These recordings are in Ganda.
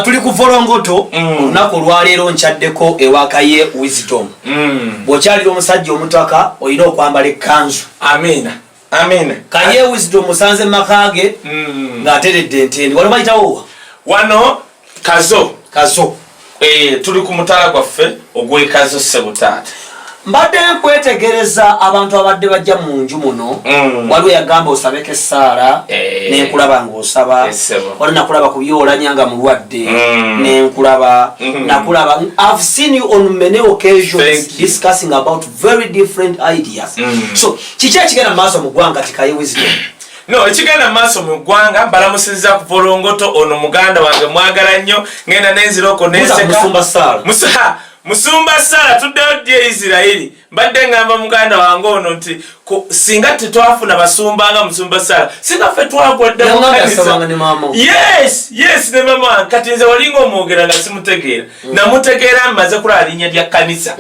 tuli ku Volongoto olunaku olwaleero nchaddeko ewa Kaye Wisdom. Bw'okyalira omusajja omutaka olina okwambala ekkanzu. Amina. Kaye Wisdom musanze makage ng'ateredde entendi. Wano bayitawo wano kazo. Tuli ku mutala gwaffe ogw'ekazo Ssebutaata. Mbadde nkwetegereza abantu abadde bajja mu nju muno. Waliwo yagamba osabeko essaala n'enkulaba ng'osaba. Wali nakulaba ku byolanya nga mulwadde n'enkulaba. Nakulaba. I've seen you on many occasions discussing about very different ideas. So kiki ekigenda mu maaso mu ggwanga kati Kaye Wisdom? No, ekigenda mu maaso mu ggwanga mbalamusiza ku Volongoto ono muganda wange mwagala nnyo ngenda n'enziroko n'enseka. Musumba Sala tuddeyo dye Isiraeli mbadde ngamba muganda wange ono nti singa tetwafuna basumbanga Musumba Sala singa ffe twagwadde mu kanisa. Yes ne mama kati nze walinga omwogera nga simutegeera namutegeera mmaze kulaba linnya lya kanisa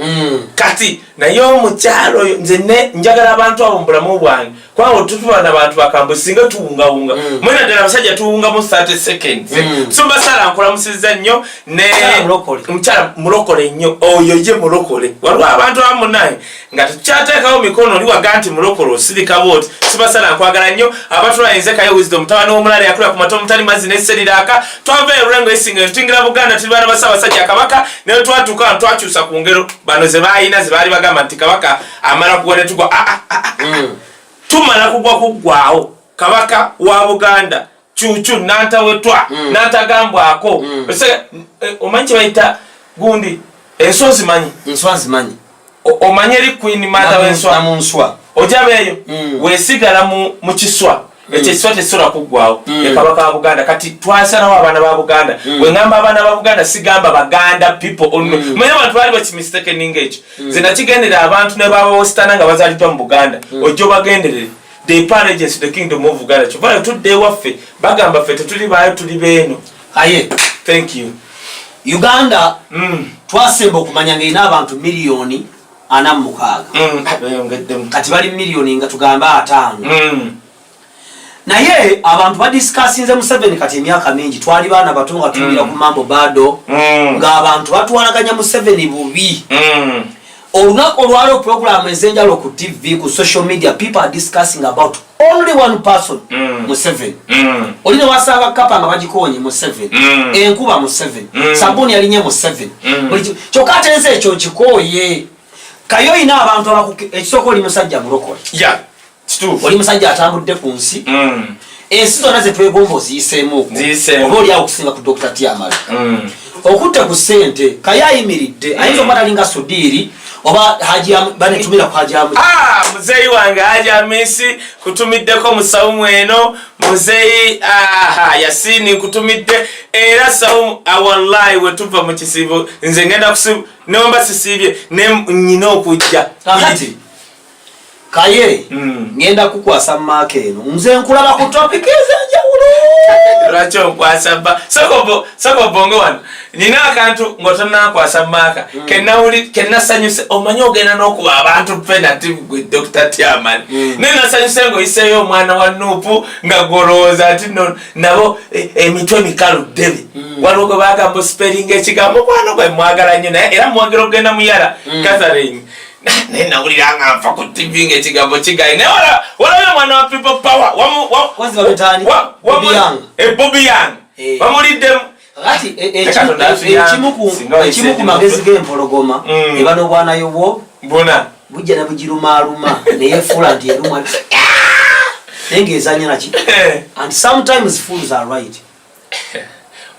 kati naye omukyalo oyo nze njagala abantu abo mu bulamu bwange kwawo tutubana abantu bakambo singa tuwungawunga mwena ddala abasajja tuwunga mu 30 seconds. Musumba Sala nkulamusizza nnyo ne mukyala mulokole nnyo oyo ye mulokole waliwo abantu abamu naye nga tukyateekawo mikono oli waga nti mulokole osirika booti. Musumba Sala nkwagala nnyo abatulayize Kaye Wisdom mutabani w'omulala yakulira ku mata omutali mazzi n'esseriraka twava erulengo esinga tutingira Buganda tuli baana basabasajja Kabaka naye twatuuka twakyusa ku ngero bano ze baayina ze baali bagamba nti Kabaka amala kugwa ne tugwa tumala kugwa kuggwawo Kabaka wa Buganda cuucu nantawetwa nantagambwako omanyi kye bayita gundi ensonzi manyi omanyi eri Queen Mother w'enswa ojabeeyo weesigala mu kiswa ekyo ekiswa tekisobola kuggwawo Kabaka wa Buganda kati twasalawo abaana ba Buganda wengamba abaana ba Buganda sigamba Baganda people mwenye abantu baali bakimistakeninga ekyo nze nakigendera abantu ne babawositana nga bazaliddwa mu Buganda ojja obagenderere the parents the kingdom of Uganda kyovaayo tudde waffe bagamba ffe tetuli baayo tuli beeno. Aye, thank you. Uganda twasemba okumanya ng'erina abantu miliyoni 46 kati bali miliyoni nga tugamba 5 naye abantu badisikasinze Museveni kati emyaka mingi twali baana bato nga tulira ku mambo bado ng'abantu batwalaganya Museveni bubi. Olunaku olwaliwo program ezenjalo ku TV ku social media people are discussing about only one person Museveni. Olina wasaba kapa nga bagikonye Museveni enkuba Museveni sabuni yalinye Museveni kyokka atenze ekyo kikoye Kayo ina abantu ekisoko oli musajja mulokole oli musajja atambudde ku nsi ensi zonna ze twegomba oziyiseemu oba oli awo okusinga ku Dr. Tiamala okutte ku ssente Kaye ayimiridde ayinza okuba talinga Sudiri oba banetumira ku Haji muzeyi wange Haji Amisi kutumiddeko musawumu eno muzeyi Yasini kutumidde era sawumu wallahi wetuva mu kisibo nze ngenda kusibu nomba sisibye ne nyina okujja kati Kaye ngenda kukwasa maaka eno nze nkulaba ku topic ezenjawulo lwaki onkwasa ba soko bongo wano nina akantu ngotonnakwasa maaka kennasanyuse omanyi ogenda n'okuba abantu penati gwe Dr. Tiamani naye nasanyuse ng'oyiseeyo omwana wa Nuupu nga golowooza ati nabo emitwe mikalu ddebe waliwo gwe bagamba spelling ekigambo kwano gwe mwagala nnyo naye era mwagala ogenda muyala Catherine naye nawulira nga nfa ku TV ng'ekigambo kigaye naye walabe mwana wa People Power Bobby Young bamuliddemu kati ekimu ku magezi g'empologoma eba n'obwanayo bwo bujja ne bugirumaaluma neyefuula nti eruma naye ng'ezanya naki and sometimes fools are right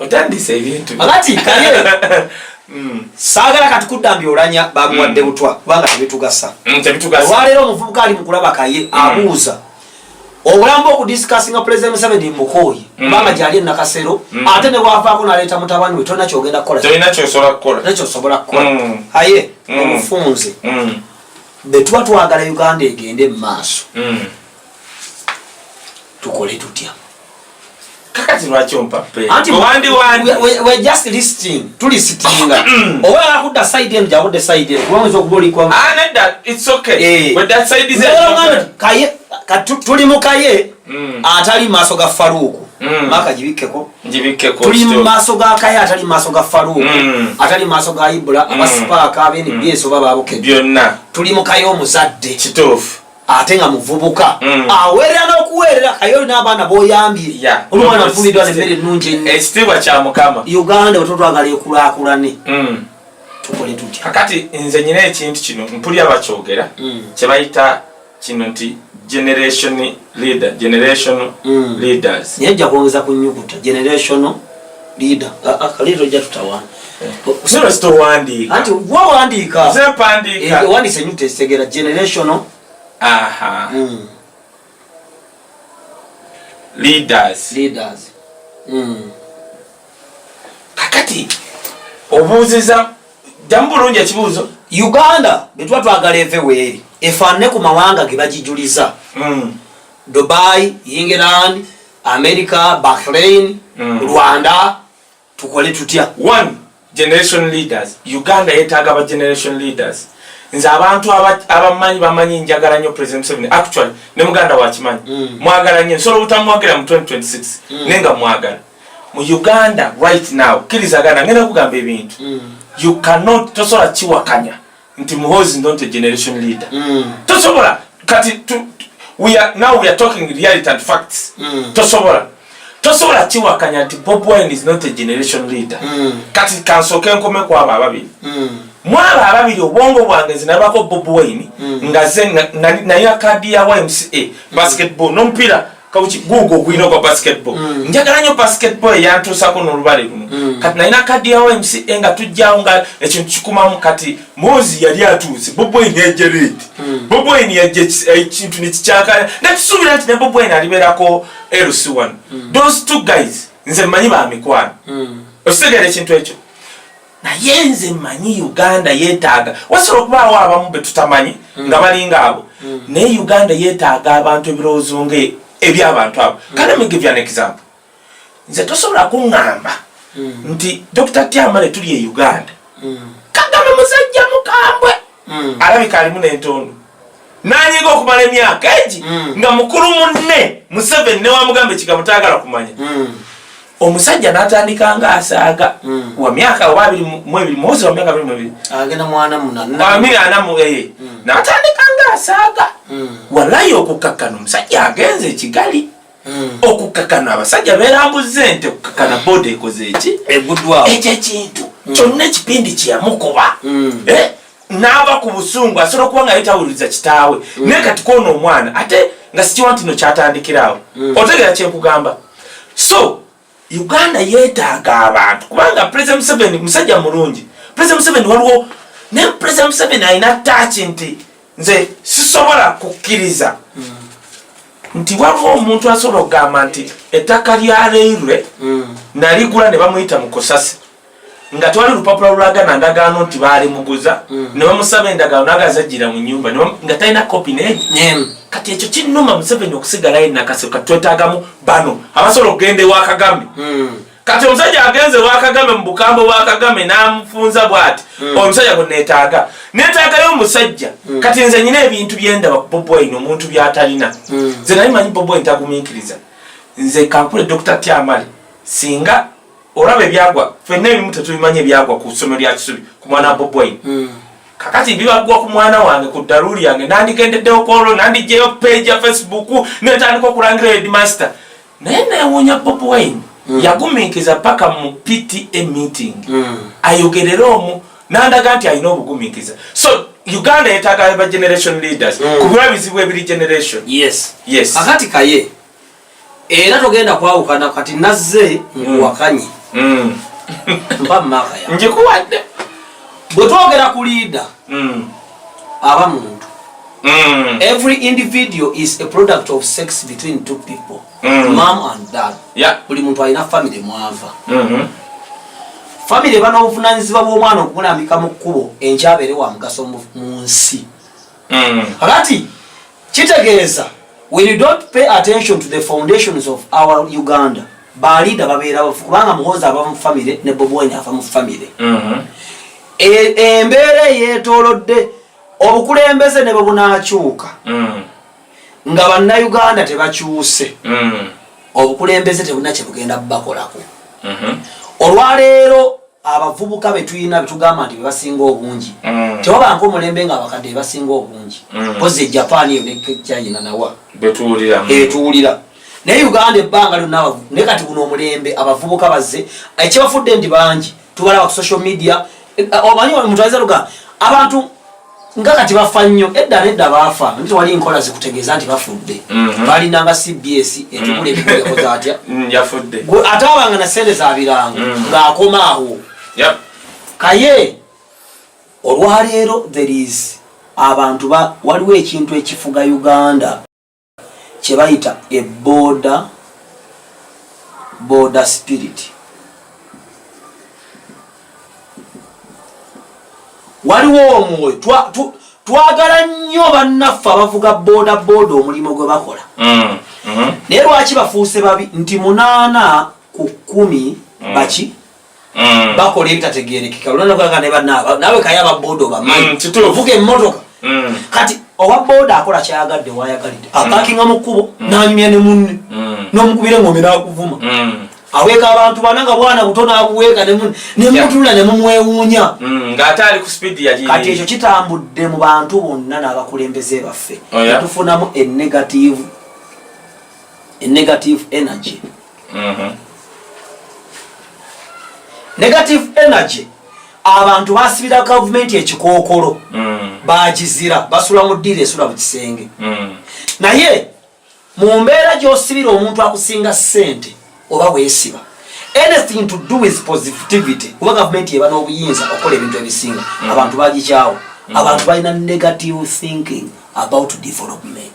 otandise ebintu kati Kaye saagala kati kuddambya olanya bamuwadde butwa kubanga tebitugasa olwaleero omuvubuka ali mu kulaba Kaye abuuza obulamu bw'okudisikasinga President Museveni mukooye kubanga gyali Nakasero ate ne bwavaako n'aleeta mutabani we tolina kyogenda kukolaky'osobola kukola Kaye omufunze be tuba twagala Uganda egende mu maaso tukole tutya kakati lwaki ompape we're just listing tulisitinga oba yakudda side emu gyakudde side emu kubanga okuba olikwa it's okay but that side is Kaye tuli mu Kaye atali maaso ga Faruku maka jibikkeko tuli maaso ga Kaye atali maaso ga Faruku atali maaso ga Ibula abasipaaka abeni byeso bababuke byonna tuli mu Kaye omuzadde kituufu ate nga muvubuka aweerera n'okuweerera Kaye n'abaana boyambye olumwana nfumidwa n'emmere ennungi ekitiibwa kya Mukama Uganda wetotwagala ekulaakulane tukole tutya kakati nze nyina ekintu kino mpulira bakyogera kye bayita kino nti generation leaders nyejja kwongeza ku nnyukuta generational leader akaliro jja tutawana usero sitowandiika anti wawandiika zempandiika wandise ennyukuta ezitegera generational leaders kakati obuuziza jamu bulungi ekibuuzo Uganda betwa twagala eve weeri efaanane ku mawanga ge bagijuliza Dubai, England, America, Bahrain, Rwanda tukole tutya one generation leaders Uganda yetaaga aba generation leaders nze abantu abamanyi bamanyi njagala nnyo President Museveni actually ne muganda wakimanyi mwagala nnyo nsobola obutamwagala mu 2026 nenga mwagala mu Uganda right now kirizagana ngenda kugamba ebintu you cannot tosobola kiwakanya nti Muhoozi not a generation leader tosobola kati we are talking reality and facts tosobola kiwakanya nti Bobi Wine is not a generation leader kati kansoke nkome kwa aba ababiri mwaba ababiri obwongo bwange zinabako Bobi Wine nga ze na kadi ya YMCA basketball n'omupiira kawuki gugo gwino kwa basketball njagala nnyo basketball yantusako n'olubale luno kati nalina kadi ya YMCA nga tujjawo nga ekintu kikumamu kati Muhoozi yali atuuse Bobi Wine yajja late Bobi Wine yajja ekintu nekikyakala nakisuubira nti ne Bobi Wine alibeerako LC1 those two guys nze mmanyi bamikwano okitegera ekintu ekyo naye nze mmanyi Uganda yeetaaga wasobola okubaawo abamu be tutamanyi nga balinga abo naye Uganda yeetaaga abantu ebirowoozo eby'abantu abo let me give you an example nze tosobola kuŋŋamba nti Dr. Tyamale tuli e Uganda Kagame musajja mukambwe alabika alimu n'entondo nanyiga okumala emyaka egi nga mukulu munne Museveni ne wamugamba ekigambo taagala kumanya omusajja n'atandika nga asaaga wa myaka oba 22 Muhoozi wa myaka 22 agenda mwana n'atandika nga asaaga walayo okukakkana omusajja agenze ekigali okukakkana abasajja beerambuze ente okukakkana boda ekoze eki eguddwawo ekyo ekintu kyonna ekipindi kyeyamukuba n'ava ku busungu asobola okuba nga yetawuliriza kitaawe naye kati koona omwana ate nga sikiwa nti no kyatandikiraawo otegera kyenkugamba so Uganda yeetaaga abantu kubanga President Museveni musajja mulungi President Museveni waliwo ne President Museveni alina taaki nti nze sisobola kukkiriza nti waliwo omuntu asobola okugamba nti ettaka lya Railway naligula ne bamuyita mu Kosasi nga twali lupapula lulagana ndagaano nti baalimuguza ne bamusaba endagaano n'agazajjira mu nnyumba nga talina kopi neegi kati ekyo kinnuma Museveni okusigalayo nakase kati twetaagamu bano abasobola okugenda ewa Kagame kati omusajja agenze ewa Kagame mu bukambo bwa Kagame n'amufunza bw'ati omusajja gwe neetaagayo omusajja kati nze nyina ebintu byendaba ku Bobi Wine omuntu by'atalina nze nali manyi Bobi Wine tagumiikiriza nze kankule Dr. Tyamale singa olaba ebyagwa ffenna ebimu tetubimanyi ebyagwa ku ssomero lya Kisubi ku mwana wa Bobi Wine kakati bibagwa ku mwana wange ku daluuli yange nandigendeddewo kolwo nandiggyeyo page ya Facebook netandika okulangira headmaster naye neewuunya Bobi Wine yagumiikiriza paka mu PTA meeting ayogerere omwo nandaga nti alina obugumiikiriza so Uganda yeetaaga aba generation leaders kubula bizibu ebiri generation yes kakati Kaye era togenda kwawukana kati nazze nkuwakanye mpa mumaka ya njikuwadde bwe twogera ku leader aba muntu every individual is a product of sex between two people mom and dad buli muntu alina family mwava family bano obuvunanyizibwa bw'omwana okumulambika mu kkubo enkyabere wa mugaso mu nsi kakati kitegeeza when you don't pay attention to the foundations of our Uganda balida babeera bafu kubanga Muhoozi aba mu family ne Bobi Wine ava mu family embeera yeetoolodde obukulembeze ne bwe bunaakyuka nga bannayuganda tebakyuse obukulembeze tebulina kye bugenda bubakolako. Olwaleero abavubuka betulina betugamba nti bebasinga obungi tewabanko omulembe nga abakadde bebasinga obungi pozi Japan eyo ne China nawa betuwulira naye Uganda ebbanga lyonna naye kati guno omulembe abavubuka bazze ekibafudde ndi bangi tubalaba ku social media omanyi omuntu ayinza luga abantu nga kati bafa nnyo edda nedda baafa nti wali nkola zikutegeeza nti bafudde balinanga CBS etubula ebiguleko zatya yafudde ate abanga na sente zabiranga ng'akoma awo. Kaye olwaleero there is abantu waliwo ekintu ekifuga Uganda kye bayita e border spirit. Waliwo omwoyo twagala nnyo bannaffe abavuga boda omulimo gwe bakola naye lwaki bafuuse babi nti 8 ku 10 baki bakola ebitategeerekeka nawe Kaye ababoda obamanyi ovuga emmotoka kati owa boda akola kyayagadde wayagalidde akakinga mu kkubo n'anyumya ne munne n'omukubira engombe n'akuvuma aweeka abantu bananga bwana butono abuweeka nemutulula nemumwewuunya ng'ate ali ku speed yagiye. Kati ekyo kitambudde mu bantu bonna n'abakulembeze baffe tufunamu a negative energy. Negative energy abantu basibira gavumenti ekikookolo bagizira basula mu ddiiro esula mu kisenge naye mu mbeera gy'osibira omuntu akusinga ssente oba weesiba anything to do with positivity kuba gavumenti eba n'obuyinza okukola ebintu ebisinga abantu bagikyawo abantu balina negative thinking about development.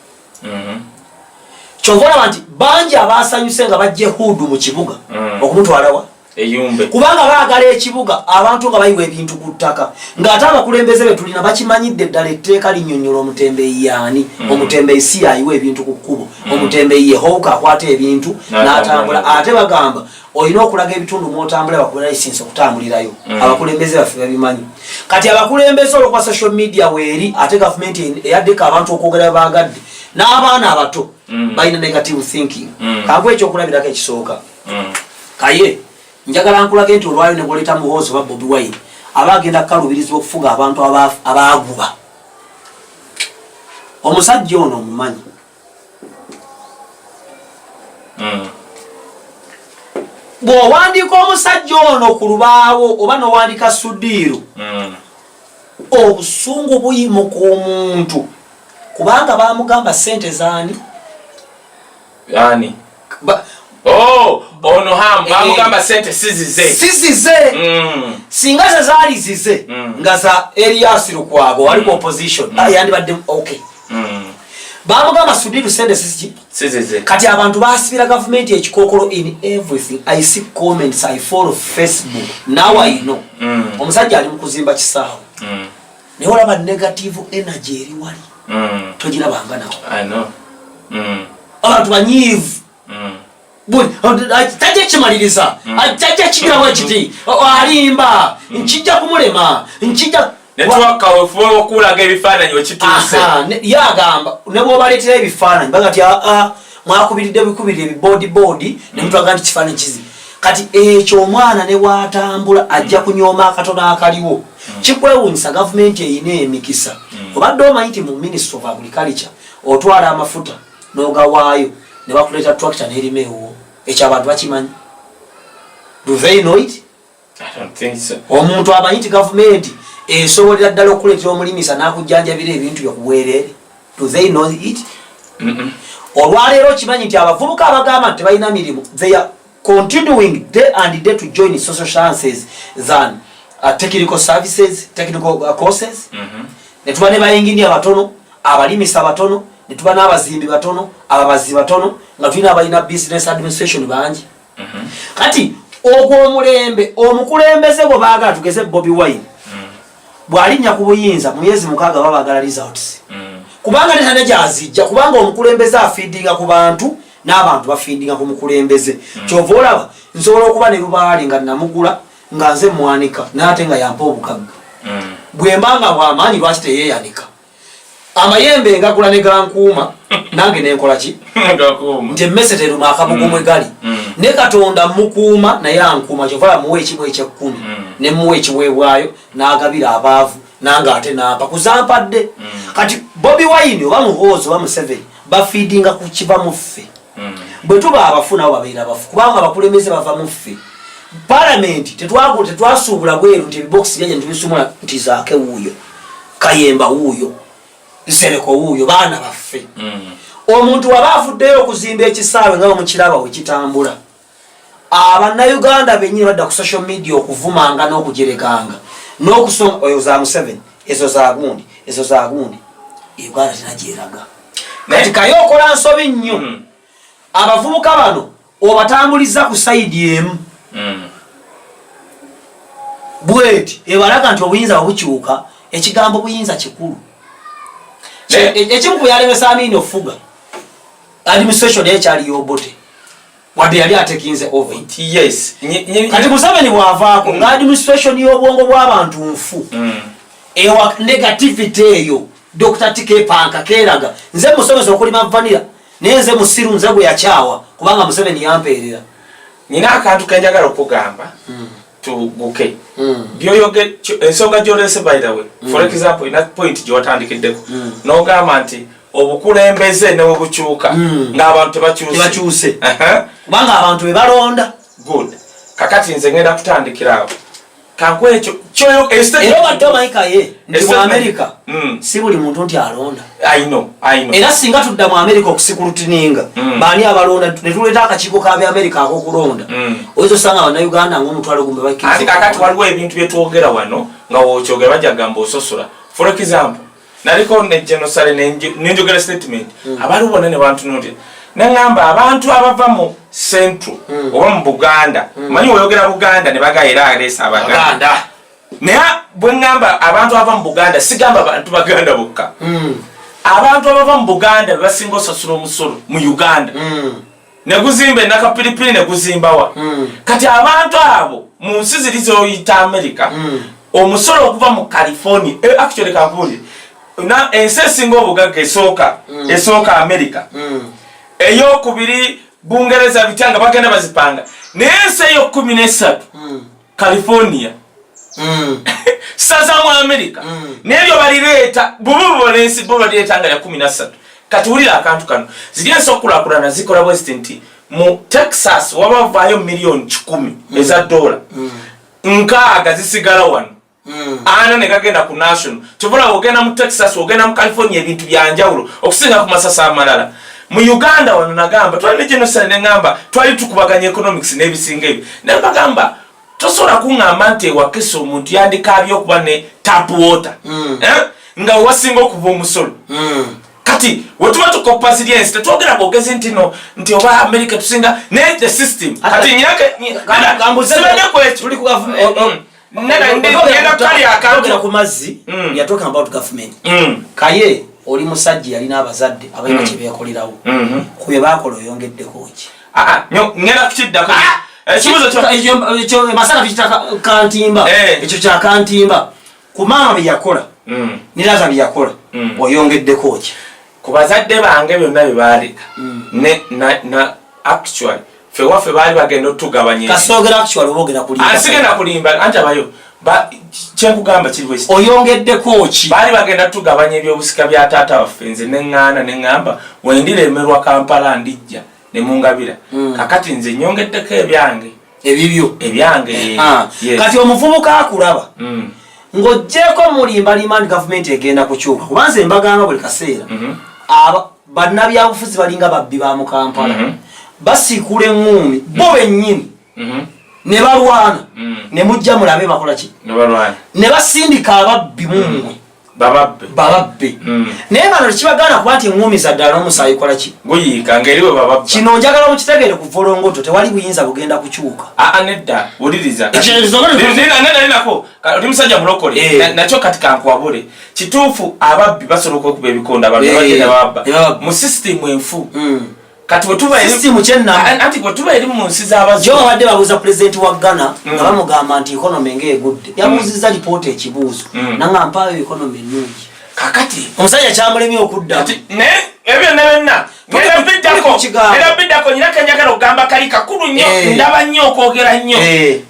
Kyova olaba nti bangi abasanyuse nga bajje hudu mu kibuga okumutwalawa eyumbe kubanga baagala ekibuga abantu nga bayiwa ebintu ku ttaka ng'ate abakulembeze be tulina bakimanyidde ddala etteeka linnyonnyola omutembeeyi yaani omutembeeyi si ayiwa ebintu ku kkubo omutembeeyi yehowuka akwata ebintu n'atambula ate bagamba olina okulaga ebitundu mwotambula bakubira lisinsi okutambulirayo abakulembeze baffe babimanyi kati abakulembeze olwokuba social media weeri ate gavumenti eyaddeko abantu okwogera baagadde n'abaana abato balina negative thinking kakuba ekyokulabirako ekisooka Kaye njagala nkulage nti olwayo ne boleta muhoozi oba Bobi Wine abagenda kukalubirizibwa okufuga abantu abaaguba omusajja ono omumanyi bw'owandiika omusajja ono ku Lubaawo oba n'owandiika Sudiiru obusungu buyimuka omuntu kubanga bamugamba ssente zaani ono bamugamba sente sizize singa ze zaali zize nga za Elias Lukwago waliko opposition yandibadde okay bamugamba Sudiiru sente sizize kati abantu basibira gavumenti ekikookolo in everything. I see comments, I follow Facebook now I know omusajja ali mu kuzimba kisaawe naye olaba negative energy eri wali togirabanga nawo abantu banyiivu tajja kimaliriza tajja kigirawo ekiti alimba nkijja kumulema nkijja netwakawefuba okulaga ebifaananyi wekituuse yagamba ne bwobaleetera ebifaananyi bagati mwakubiridde bikubiri ebibodi nemutwaga nti kifaananyi kizi kati ekyo omwana ne bwatambula ajja kunyooma akatono akaliwo kikwewuunyisa gavumenti eyina emikisa obadde omanyi nti mu Ministry of Agriculture otwala amafuta n'ogawaayo ne bakuleeta tractor n'erimeewo ekyo abantu bakimanyi. Do they know it? I don't think so. Omuntu amanyi nti gavumenti esobolera ddala okuleetera omulimisa n'akujjanjabira ebintu byokuweerere. Do they know it? Olwaleero kimanyi nti abavubuka abagamba nti tebalina mirimu they are continuing day and day to join social sciences than technical services, technical courses. Netuba ne bayenginia batono, abalimisa batono, netuba n'abazimbi batono, ababazi batono, nga tulina abalina business administration bangi. Kati ogwo omulembe omukulembeze bwe baagala tugeze Bobi Wine bw'alinnya ku buyinza mu myezi 6 baba baagala results. Kubanga netane gyazijja kubanga omukulembeze afiidinga ku bantu n'abantu bafiidinga ku mukulembeze. Kyova olaba nsobola okuba ne Lubaale nga namugula nga nze mwanika n'ate nga yampa obukagga. Bwe mbanga bw'amaanyi lwaki teyeeyanika amayembe ngakula ne gankuuma nange nenkola ki nti emmese teruma akabugumwe gali ne Katonda mukuuma naye ankuuma kyova muwe ekimu eky'ekkumi ne muwe ekiweebwayo n'agabira abaavu nange ate nampa kuzampadde kati Bobi Wine oba Muhoozi oba Museveni bafiidinga ku kiva mu ffe bwe tuba abafu nabo babeera bafu kubanga abakulembeze bava mu ffe Parliament tetwasuubula bweru nti ebibokisi byaje ntibisumula nti Zaake wuuyo Kayemba wuuyo Nsereko wuuyo baana baffe omuntu waba afuddeyo okuzimba ekisaawe nga bamukiraba wekitambula Abannayuganda bennyini badda ku social media okuvumanga n'okujerekanga n'okusonga oyo za Museveni ezo za gundi Uganda tinagyeraga kati Kaye okola nsobi nnyo abavubuka bano obatambuliza ku sayidi emu bweti ebalaga nti obuyinza bukyuka ekigambo buyinza kikulu ekimu kuyalemesa Amini ofuga administration ekyali yobote wadde yali atekinze over yes kati Museveni bwavaako nga administration y'obwongo bw'abantu nfu ewa negativity eyo Dr. Tike Panka keraga nze musomesa okulima vanilla nenze musiru nze gwe yakyawa kubanga Museveni yampeerera nina akantu kenjagala okugamba tuguke byoyoge ensonga gyolese by the way for example in that point gyowatandikiddeko n'ogamba nti obukulembeze ne bukyuka ng'abantu tebakyuse kubanga abantu be balonda good kakati nze ngenda kutandikirawo kankwe ekyo era wadde omanyi nti mu America si buli muntu nti alonda I know era singa tudda mu America okusikulutininga baani abalonda ne tuleeta akakiiko k'Amerika ak'okulonda oyinza osanga Bannayuganda ng'omutwalo gumbe bakkiriza kakati waliwo ebintu bye twogera wano nga wokyogera bajja gamba ososola for example naliko ne genocide nenjogera statement abaliwo bonna ne bantunuulira neŋŋamba abantu abava mu Central oba mu Buganda manyi oyogera Buganda ne baga era aleesa Abaganda naye bwe ŋŋamba abantu abava mu Buganda sigamba bantu Baganda bokka abantu abava mu Buganda be basinga osasula omusolo mu Uganda ne guzimba enakapiripiri ne guzimbawa kati abantu abo mu nsi ziri zoyita America omusolo okuva mu California actually kampuli na ensi esinga obugagga esooka America eyokubiri Bungereza bitanga bagenda bazipanga nensi eyo13 California sasa mu America nebyo balireeta bububo nensi bo balireeta nga ya 13 kati wulira akantu kano ziri ensokulakulana zikola West mu Texas wabavaayo million 10 eza dola nkaaga zisigala wano ana ne kagenda ku national tubula ogenda mu Texas ogenda mu California ebintu byanjawulo okusinga ku masasa amalala mu Uganda wano nagamba twali genocide nengamba twali tukubaganya economics n'ebisinga ebyo nembagamba tosobola kuŋŋamba nti ewakesa omuntu yandikaabye okuba ne tap water nga wasinga okuva omusolo kati wetuba tukopa ziryensi tetwogera bwogezi nti oba America tusinga ne the system kati Kaye oli musajja yalina abazadde abalina kye beekolerawo ku bye baakola oyongeddeko ki ngenda kukiddako ekyo masala tukita kantimba ekyo kya kantimba ku maama bye yakola niraza bye yakola oyongeddeko ki ku bazadde bange byonna bye baaleka actually fewaffe baali bagenda otugabanya kasoogera actually oboogera kulimba asigenda kulimba anti abayo kyenkugamba kiri wesi oyongeddeko ki baali bagenda tugabanya ebyobusika bya taata waffe nze neŋŋamba wendiremerwa Kampala ndijja ne mungabira kakati nze nyongeddeko ebibyo ebyange kati omuvubuka akulaba ng'oggyeko mulimbalimba nti gavumenti egenda kukyuka kubanze embagamba buli kaseera bannabyabufuzi balinga babbi ba mu Kampala basiikula eŋŋuumi bo bennyini ne balwana ne mujja mulabe bakola ki ne basindika ababbi mumwe bababbe naye bano tekibagaana kuba nti eŋŋuumi zaddala n'omusaayi kola ki guyiika ng'eriwe bababba kino njagala mukitegere ku volongoto tewali buyinza bugenda kukyuka nedda wuliriza nako oli musajja mulokole nakyo kati kankwabule kituufu ababbi basobola okuba ebikonda abantu bagenda babba mu sisitimu enfu kati anti bwetuba eri mu nsi jo wadde babuuza pulezidenti wa Ghana nga bamugamba nti economy ng'egudde yabuuzizza lipoota ekibuuzo nanga mpaayo economy ennungi kakati omusajja kyamulemi okudda ne ebyo nebenna era biddako nyina kenjagala okugamba kali kakulu nnyo ndaba nnyo okwogera nnyo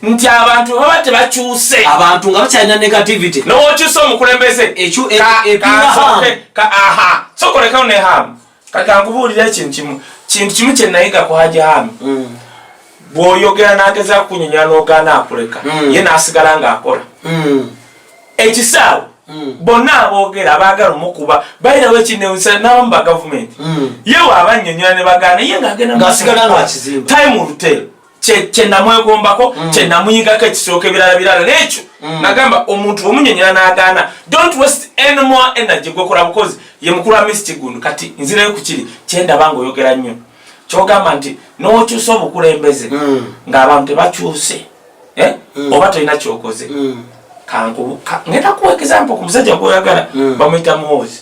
nti abantu baba tebakyuse abantu nga bakyalina negativity n'okyusa omukulembeze aha sokolekawo ne hamu kakankubuulira ekintu kimu kyenayiga ku haji hamu bw'oyogera n'ageza kunyonyola n'ogaana akuleka ye n'asigala ng'akola ekisaawe bonna aboogera abaagala omukuba bayirawo ekinewusa n'abamu ba gavumenti ye waabanyonyola ne bagaana ye ng'agenda time rutero kyenamwegombako kyenamuyigako ekisooka ebirala n'ekyo nagamba omuntu omunyonyola n'agaana don't waste any more energy gwekola bukozi ye mukulu wa misi kigundu kati nzirayo ku kiri kyendaba ng'oyogera nnyo kyogamba nti n'okyusa obukulembeze ng'abantu tebakyuse oba tolina kyokoze ngenda kuwa example ku musajja gwoyagala bamuyita Muhoozi.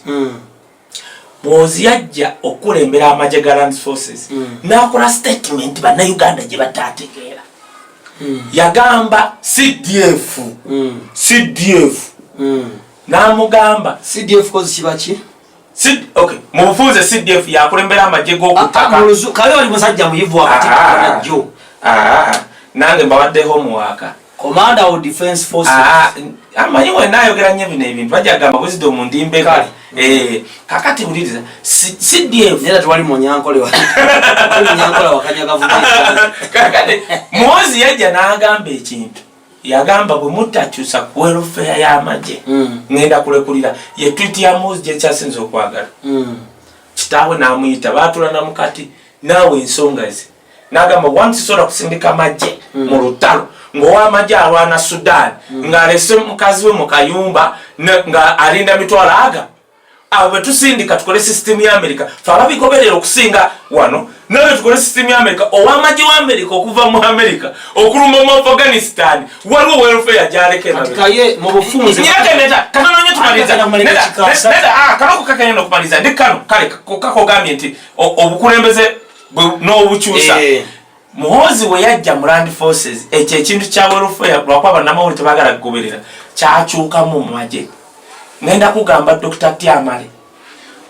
Muhoozi yajja okulembera amagye ga Land Forces n'akola statement bannayuganda gye bataategeera yagamba CDF n'amugamba CDF kozi kibaki okay mu bufunze CDF yakulembera amagye g'okutaka kale oli musajja muyivu wakati najjo nange mbabaddeho muwaaka Commander of Defense Forces. Amanyi wenayogera nnyo bino ebintu bajagamba wisdom ndimbe kale kakati uliriza CDF nera twali munyankole wa munyankole wakanya gavumenti kakati Muhoozi yajja n'agamba ekintu yagamba bwe mutakyusa ku welfare y'amagye ngenda kulekulira ye tweet ya Muhoozi gye kyasinze okwagala kitaawe n'amuyita baatula na mukati naawe ensonga ze n'agamba wansi sola kusindika amagye mu lutalo ng'ow'amagye alwana Sudan ng'alese mukazi we mu kayumba nga alinda mitwalo aga abo bwe tusindika tukole system ya America fe ababigoberera okusinga wano nawe tukole system ya America ow'amagye wa America okuva mu America okulumba mu Afghanistan waliwo welfare gyaleke Kaye mu bufunze nyakeneta kanonye tumaliza kanoko kakanyenda okumaliza ndi kano kale kakogambye nti obukulembeze n'obukyusa Muhoozi we yajja mu Land Forces ekyo ekintu kya welfare lwakwaba namawulire tebagala kugoberera kyakyukamu mu magye. Ngenda kugamba Dr. Tyamale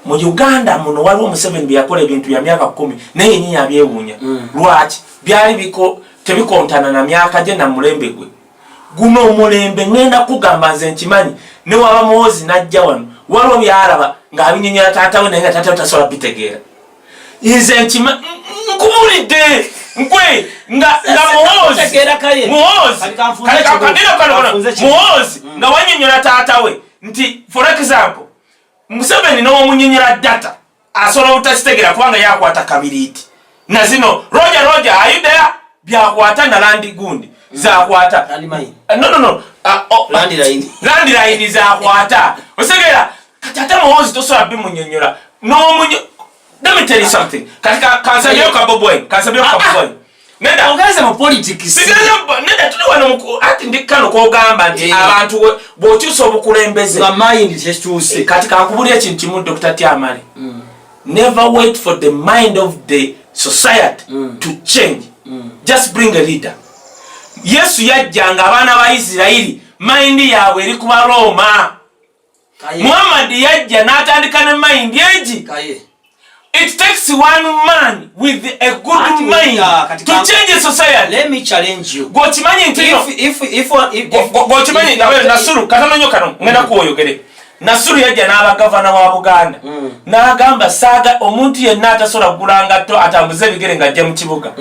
mu Uganda muno waliwo Museveni byakola ebintu bya myaka 10 naye nyinya abyewuunya lwaki byali tebikontana na myaka gye na mulembe gwe guno omulembe. Ngenda kugamba nze nkimanyi ne waba Muhoozi najja wano waliwo byalaba ng'abinnyonnyola taata we naye nga taata we tasobola bitegeera. Nze nkubulidde nkwe nga Muhoozi nga wannyonnyola taata we nti for example Museveni n'omunnyonnyola data asobola obutakitegeera kubanga yakwata kabiriiti na zino Roger are you there byakwata na landi gundi zakwata no landi line zakwata osegeera tata Muhoozi tosobola bimunnyonnyola let me tell you something. Kansabyo kaboboy. Nenda ongeze mu politics. Nenda tuli wano ati ndikano ko gamba nti abantu bokyusa obukulembeze. Nga mind kyuse. Kati kankubulya ekintu kimu Dr. Tyamale. Never wait for the mind of the society to change. Just bring a leader. Yesu yajjanga abaana ba Isiraeli mind yaabwe eri kuba Roma. Muhammad yajja n'atandika ne mind yeji. Kaye. It takes one man with a good mind to change a society. Let me challenge you. Go chimanyi ntino. If go chimanyi nawe Nasuru katanonyo kano ngenda kuoyogere. Nasuru yajja n'aba governor wa Buganda. N'agamba saga omuntu yenna atasobola kugulanga to atambuze bigere ng'ajja mu kibuga.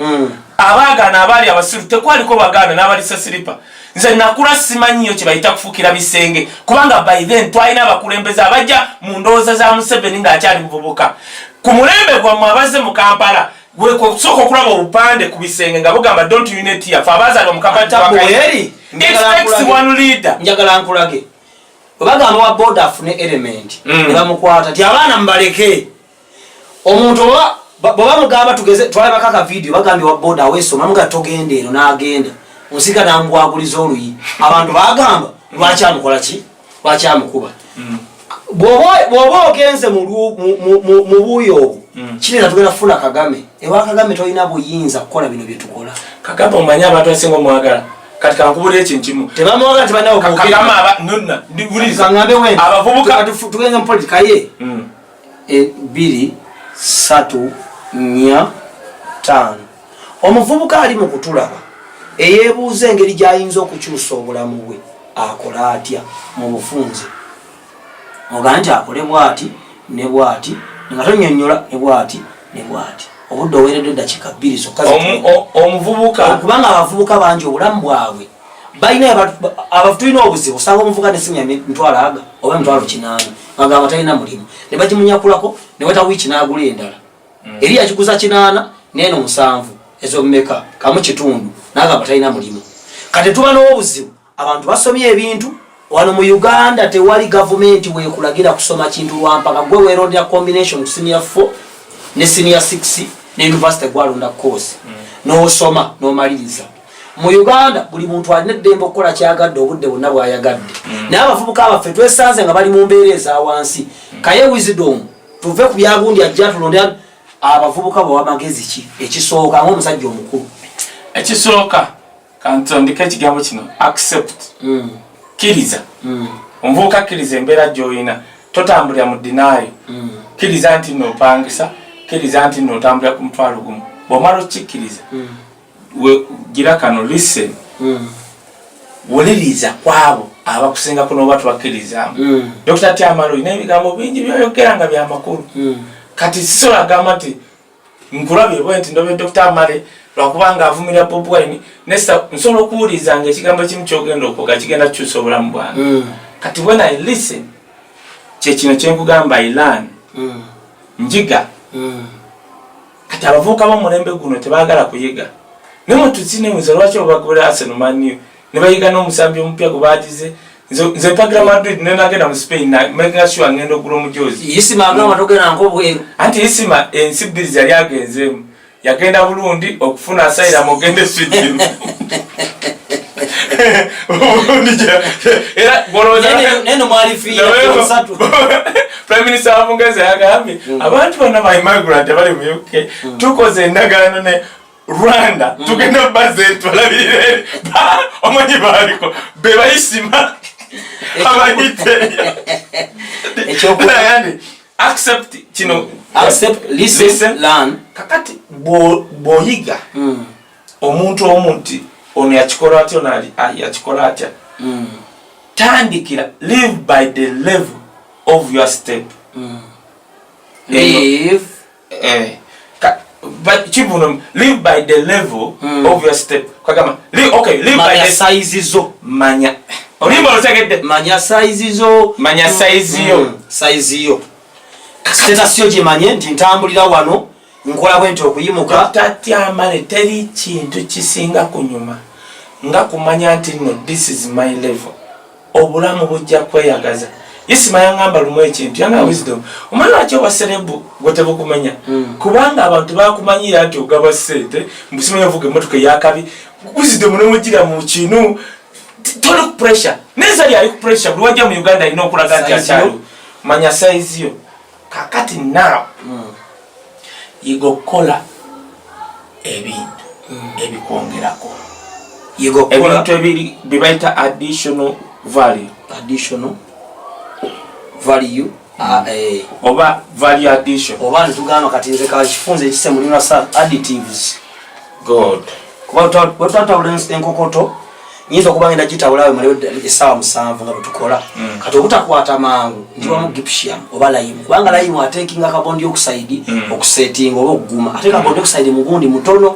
Abaagana abali abasiru tekwaliko baganda n'abali sasiripa. Nze nakula simanyiyo kye bayita kufuukira bisenge kubanga by then twalina abakulembeze abajja mu ndowooza za Museveni ng'akyali muvubuka. Ku mulembe gwammwe abaze mu Kampala kusooka okulaba obupande ku bisenge nga bugamba don't unite here fe abaazaalibwa mu Kampala it takes one leader. Njagala nkulage bagamba wa board afune element ne bamukwata ti abaana mbaleke omuntu baba mugamba tugeze twalaba kaka video bagambye wa board awesoma mga togende eno n'agenda musika nambwaguliza oluyi abantu bagamba lwaki amukola ki lwaki amukuba bwoba ogenze mu buuyo obwo kirina tugenda kufuna Kagame ewa Kagame tolina buyinza kukola bino bye tukola. Kagame omanyi abantu asinga omwagala kati kankubulira ekintu kimu tebamuwaga nti banawo kakama nonna ndibuliriza ngambe we abavubuka tugenza mu politika ye 2 3 4 5 omuvubuka ali mu kutulaba eyeebuuza engeri gy'ayinza okukyusa obulamu bwe akola atya mu bufunze ogaa nti akole bw'ati ne bw'ati nga tonyonnyola ne bw'ati ne bw'ati obudde oweeredde eddakiika 2 zokka omuvubuka kubanga abavubuka bangi obulamu bwabwe balina tulina obuzibu osanga omuvubuka nesinya mitwalo aga oba emitwalo 8 agamba talina mulimu ne bagimunyakulako ne weta wiiki n'agula endala eri yakiguza 8 neeno 7 ezomumeka kamu kitundu n'agamba talina mulimu kati tuba n'obuzibu abantu basomye ebintu wano mu Uganda tewali gavumenti weekulagira kusoma kintu lwampaka gwe weerondera combination ku senior 4 ne senior 6 ne university gwalonda course n'osoma n'omaliriza mu Uganda buli muntu alina eddembe okukola kyagadde obudde bwonna bwayagadde naye abavubuka abaffe twesanze nga bali mu mbeera eza wansi Kaye wisdom tuve ku byagundi ajja tulondera abavubuka bw'amagezi ki ekisooka ng'omusajja omukulu ekisooka kantondika ekigambo kino accept kiriza omuvubuka kiriza embeera gy'olina totambulira mu dinaayo kiriza nti nopangisa kiriza nti notambulira ku mutwalo gumu bw'omala okikkiriza gira kano listen wuliriza kwabo abakusingako n'oba tubakkirizamu Dr. Tyamala olina ebigambo bingi byoyogera nga byamakulu kati sisobola agamba nti nkulabye bwe nti ndobe Dr. Amale lwakubanga avumirira Bobi Wine nsobola okuwuliriza nga ekigambo kimu kyogenda okwoga kigenda kukyusa obulamu bwange kati when I listen kyekino kyenkugamba Iran njiga kati abavubuka b'omulembe guno tebaagala kuyiga nemutuzinemuza lwaki obagobera Arsenal Man U ne bayiga n'omusambi omupya gwe baagize nze mpagira Madrid nenagenda mu Spain making sure ngenda okugula omujozi Isima agamba togenda nk'obweru anti Isima ensi bbiri zali agenzeemu yagenda bulungi okufuna asayira mugende switching era neno mwalifiira kusatu Prime Minister wa Bungereza yagambye abantu bonna ba immigrant bali mu UK tukoze endagaano ne Rwanda tugenda baze twalabire omanyi baliko beba Isima abayite ekyokulani accept kino accept listen learn kakati boyiga omuntu ono yakikola atyo nali yakikola atya tandikira live by the level of your step live but chibuno live by the level of your step kwagama live by the size zo manya olimba losegedde manya size zo manya size yo sio jimanye nti ntambulira wano nkola bwenti okuyimuka Tyamala teri kintu kisinga kunyuma nga kumanya nti no this is my level obulamu bujja kweyagaza Isima yangamba lumu ekintu yanga wisdom omwana wakyo waserebu gotebukumenya kubanga abantu bakumanyira nti ogaba ssente mbusime yavuga emotoka yakabi wisdom nemugira mu kinu tolo pressure nezali ali ku pressure buli wajja mu Uganda ino okulaga nti akyalo manya size yo kakati now yigokola ebintu ebikwongerako yigokola ebintu ebiri bibaita additional value oba value addition oba ntugano kati nze ka kifunze ekise mulina sa additives god kuba twatawulensi enkokoto nyinza okuba ngenda gitawulawe malewo essaawa 7 nga bwetukola kati obutakwata mangu ndiwamu gypsium oba lime kubanga lime atekinga carbon dioxide okusettinga oba okuguma ate carbon dioxide mugundi mutono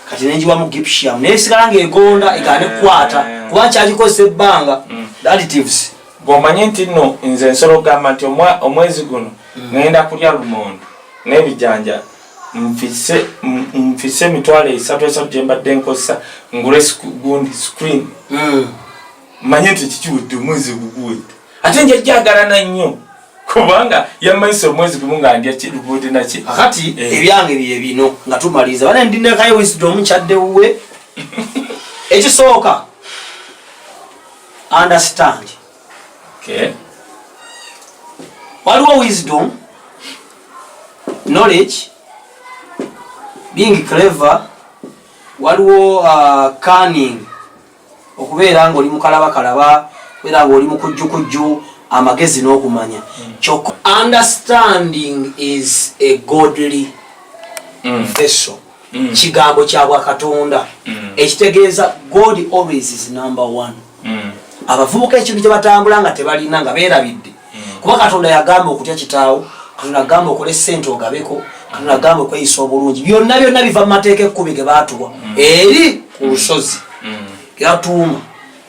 kati nenjiwamu gypsium nesigala ng'egonda egane kukwata kuba nkyagikoze ebbanga additives bw'omanyi nti nno nze nsobola okugamba nti omwezi guno ngenda kulya lumonde n'ebijanja nfise emitwalo 3 gye mbadde nkozesa ngule gundi screen manye nti kikiwedde omwezi guguwedde ate njajjagalana nnyo kubanga yamanyisa omwezi gumu nga ndya kirubuudi naki akati ebyange bye bino nga tumaliriza bana ndinekayo wisdom nkyaddewe ekisooka understand okay waliwo wisdom knowledge being clever waliwo cunning okubeera nga oli mukalabakalaba okubeera nga oli mukujjukujju amagezi n'okumanya kyokka understanding is a godly vessel kigambo kya bwakatonda ekitegeeza God always is number one. Abavubuka ekintu kye batambula nga tebalina nga beerabidde kuba katonda yagamba okutya kitaawo, katonda yagamba okola ssente ogabeko, katonda yagamba okweyisa obulungi, byonna biva mu mateeka ekkumi ge baatuwa eri ku lusozi gatuuma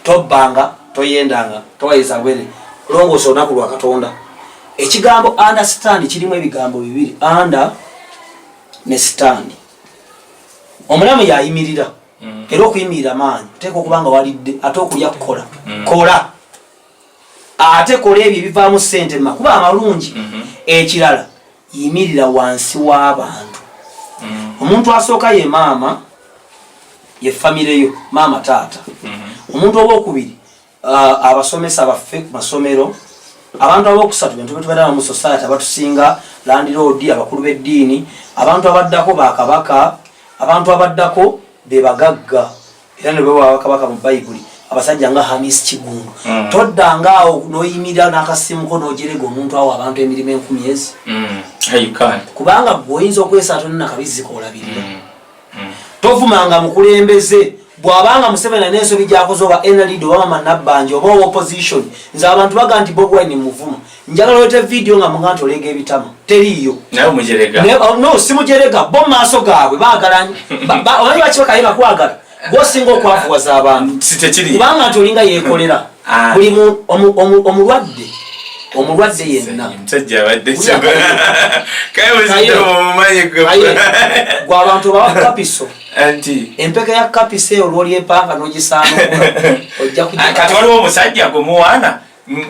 tobbanga toyendanga towayeza bwere olongoosa olunaku lwa katonda. Ekigambo understand kirimu ebigambo bibiri, under ne stand. Omulamu yayimirira era okuyimirira maanyi oteeka okuba nga walidde ate okulya kukola kola ate kola ebyo ebivaamu ssente makuba amalungi. Ekirala yimirira wansi w'abantu. Omuntu asooka ye maama ye famire yo maama taata. Omuntu owookubiri abasomesa baffe ku masomero. Abantu abookusatu bintu betubeera mu society abatusinga landlord abakulu b'eddiini abantu abaddako bakabaka abantu abaddako be bagagga era ne bwe bakabaka mu Bayibuli abasajja nga Hamisi Kigundu. Toddanga awo n'oyimirira n'akasimuko n'ojerega omuntu awo abantu emirimu 10,000 kubanga bw'oyinza okwesaato nnakabizi koolabirira. Tovumanga mukulembeze bw'abanga Museveni n'ensobi gy'akoze oba NLD oba Mama Nabbanja oba opposition nze abantu baga nti Bobi Wine muvuma njagala olete video nga muga nti olega ebitama teriiyo naye mujerega no simujerega bo maaso gaabwe baagala omanyi bakibakaye bakwagala gwosinga okwafuwaza abantu kubanga nti olinga yeekolera buli omulwadde yenna gw'abantu bawa kapiso empeka ya kapisa eyo olwoli empanga n'ogisaanukula ojja kati waliwo omusajja gwe muwaana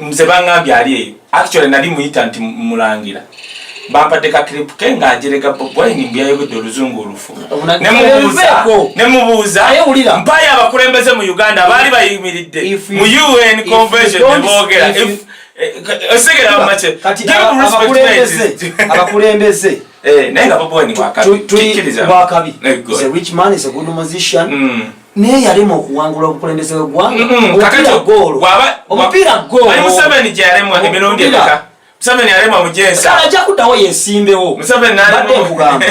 nze baŋŋambye ali eyo actually nali muyita nti mulangira bampadde ka clip ke ng'ajereka Bobi Wine mbu yayogedde oluzungu olufu nemubuuza mpayo abakulembeze mu Uganda baali bayimiridde mu UN convention ne boogera osegera amache abakulembeze naye nga Bobi Wine wakabi is a rich man, is a good musician naye yalema okuwangula obukulembeze bw'eggwanga omupiira goolo ali Museveni gye yalemwa emirundi emeka Museveni yalemwa mu Jensa ajja kuddawo yeesimbewo Museveni badde nkugamba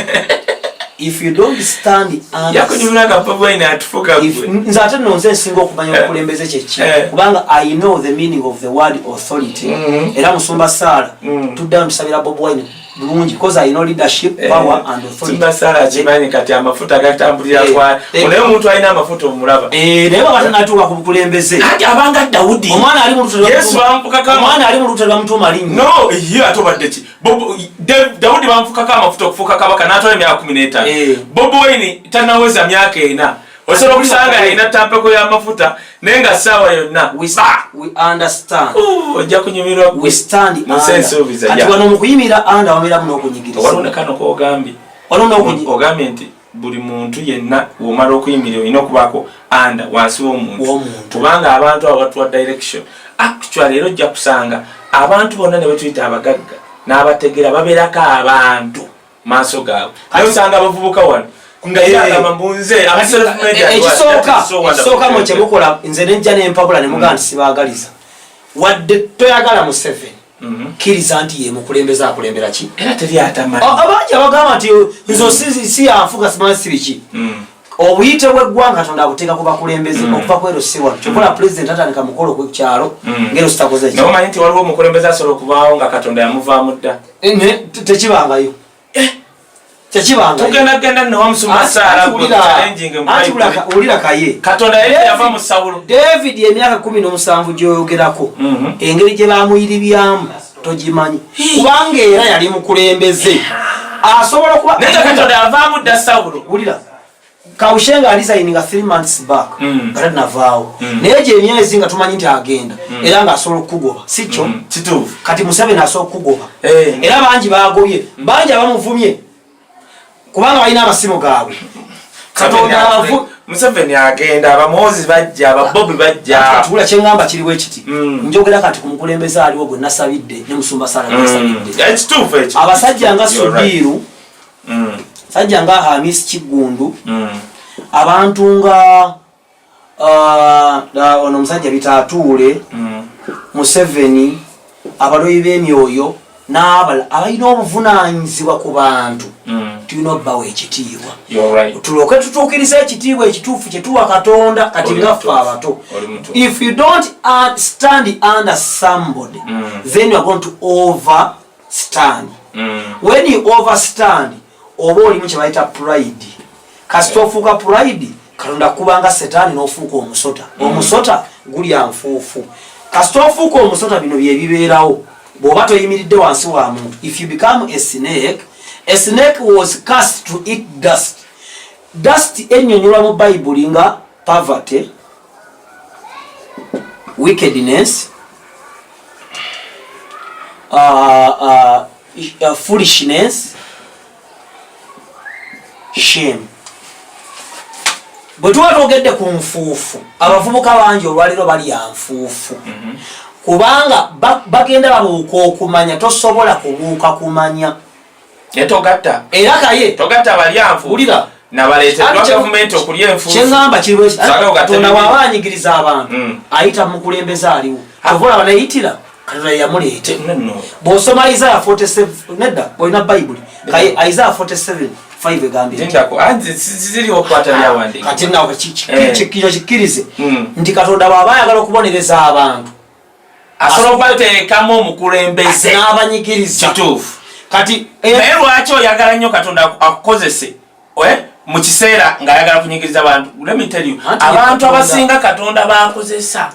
if you don't stand yakunyumiraga Bobi Wine atufuka nze ate nno nze nsinga okumanya obukulembeze kyeki kubanga I know the meaning of the word authority era Musumba Saala tuddayo tusabira Bobi Wine bulungi because I know leadership power and authority. Musumba Saala kimanyi kati amafuta gatambulira kwa naye omuntu alina amafuta omulaba naye batanatuuka ku bukulembeze ati abanga Dawudi omwana ali mu lutalo Yesu bamfukako omwana ali mu lutalo Mutuma linnya no ye atobadde ki Dawudi bamfukako amafuta okufuuka kabaka n'atwala emyaka 15 Bobi Wine tanaweza myaka 4 osobola okusanga yalina tampeko y'amafuta naye nga ssaawa yonna we understand ojja kunyumirwa we stand kati wano mu kuyimirira anda wabeeramu n'okunyigiriza walonekano kogambye ogambye nti buli muntu yenna womala okuyimirira olina okubaako anda wansi w'omuntu kubanga abantu abo batuwa direction actually era ojja kusanga abantu bonna ne betuyita abagagga n'abategera babeerako abantu maaso gaabwe naye osanga abavubuka wano ekisooka mu kyemukola nze nejja nempapula ne mugaa nti sibaagaliza wadde toyagala Museveni kkiriza nti ye mukulembeze akulembera ki era teri atamanyi abangi abagamba nti nzo si yanfuga simanyi si biki obuyite bw'eggwanga Katonda abuteeka ku bakulembeze okuva ku ero si wano kyokola pulezidenti atandika mukolo gw'ekyalo ngero sitakoze ki nomanyi nti waliwo omukulembeze asobola okubaawo nga Katonda yamuvaamu dda tekibangayo tugenda nowa Musumba Saala ulira Kaye Katonda yava mu Sawulo David emyaka 17 gyoyogerako engeri gye bamuyiribyamu togimanyi kubanga era yali mukulembeze asobola kuba naye Katonda yavaamu dda Sawulo ulira Kawushenga alizayininga 3 months back kale navaawo naye gye emyezi nga tumanyi nti agenda era ng'asobola okukugoba si kyo kituufu kati Museveni asobola okukugoba era bangi bagobye bangi abamuvumye kubanga balina amasimu gaabwe Museveni agenda abamozi bajja ababobi bajja tuula kyengamba kiriwo ekiti njogera kati ku mukulembeze aliwo gwe nasabidde ne Musumba Saala nasabidde ekituufu ekyo abasajja nga Subiiru sajja nga Hamisi Kigundu abantu nga ono musajja bitatuule Museveni abaloyi b'emyoyo n'abala abalina obuvunanyizibwa ku bantu tulina obbawo ekitiibwa tulyoke tutuukiriza ekitiibwa ekituufu kye tuwa Katonda kati ngaffe abato. If you don't stand under somebody then you are going to overstand. When you overstand oba olimu kye bayita pride kasita ofuuka pride Katonda kubanga setaani n'ofuuka omusota omusota gulya nfuufu kasita ofuuka omusota bino bye bibeerawo bw'oba toyimiridde wansi wa muntu. If you become a snake was cast to eat dust. Dust ennyonnyola mu Bible nga poverty, wickedness, foolishness, shame. Bwe tuba twogedde ku nfuufu abavubuka bangi olwaliro balya nfuufu kubanga bagenda babuuka okumanya tosobola kubuuka kumanya etogatta era Kaye togatta balya nfuufu bulira nabaleeteddwa gavumenti okulya enfuufu kyengamba Katonda bw'aba anyigiriza abantu ayita mukulembeze aliwo tovola banayitira Katonda yamuleete bw'osoma Isaiah 47 nedda olina Bible Kaye Isaiah 47 5 egambye kati nawe kikkirize nti Katonda bw'aba ayagala okubonereza abantu asobola okubateekamu omukulembeze n'abanyigiriza kituufu kati naye lwaki oyagala nnyo Katonda akukozese mu kiseera ng'ayagala kunyigiriza abantu? Let me tell you, abantu abasinga Katonda bakozesa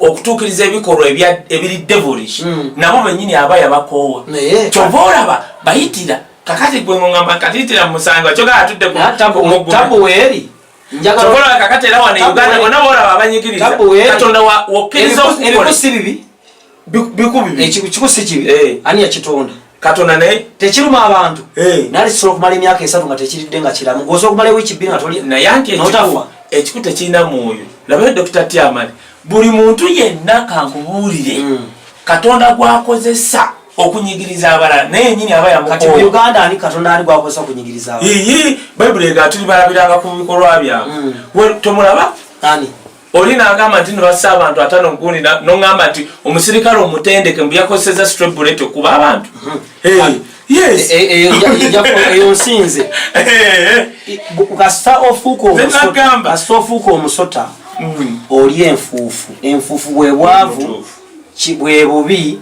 okutuukiriza ebikolwa ebiri devilish nabo bennyini aba yabakoowa kyova olaba bayitira kakati gwe ngamba katitira musango kyoga atudde ku tabu weeri njagala kakati era wano Uganda bonna boolaba abanyigiriza Katonda wokkiriza ebikusi bibi bikubibi ekikusi kibi ani yakitonda Katonda naye tekiruma abantu nali kisobola okumala emyaka 3 nga tekiridde nga kiramu ng'osobola okumala wiiki 2 nga toli naye anti ekiku tekirina mwoyo. Labayo Dr. Tiamani buli muntu yenna kankubuulire Katonda gwakozesa okunyigiriza abalala naye nyini aba yamukoowa. Kati mu Uganda ani Katonda ali gwakozesa okunyigiriza abalala? Bayibuli ega tuli balabiranga ku bikolwa byabwe tomulaba ani oli n'agamba nti nibassa abantu 5 gundi n'oŋŋamba nti omusirikale omutendeke mbu yakozeseza straight bullet okuba abantu. Yes. Eyo nsinze kasita ofuuka omusota oli enfuufu bwe bwavu bwe bubi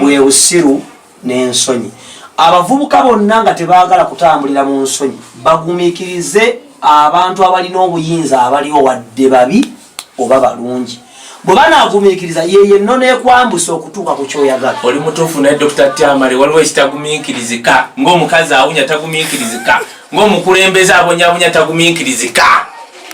bwe busiru n'ensonyi. Abavubuka bonna nga tebaagala kutambulira mu nsonyi bagumiikirize abantu abalina obuyinza abaliwo wadde babi oba balungi. Bwe banaagumiikiriza yeye nno neekwambusa okutuuka ku kyoyagala. Oli mutuufu naye Dr. Tiamari waliwo ekitagumiikirizika ng'omukazi awunya tagumiikirizika ng'omukulembeze abonyaabunya tagumiikirizika.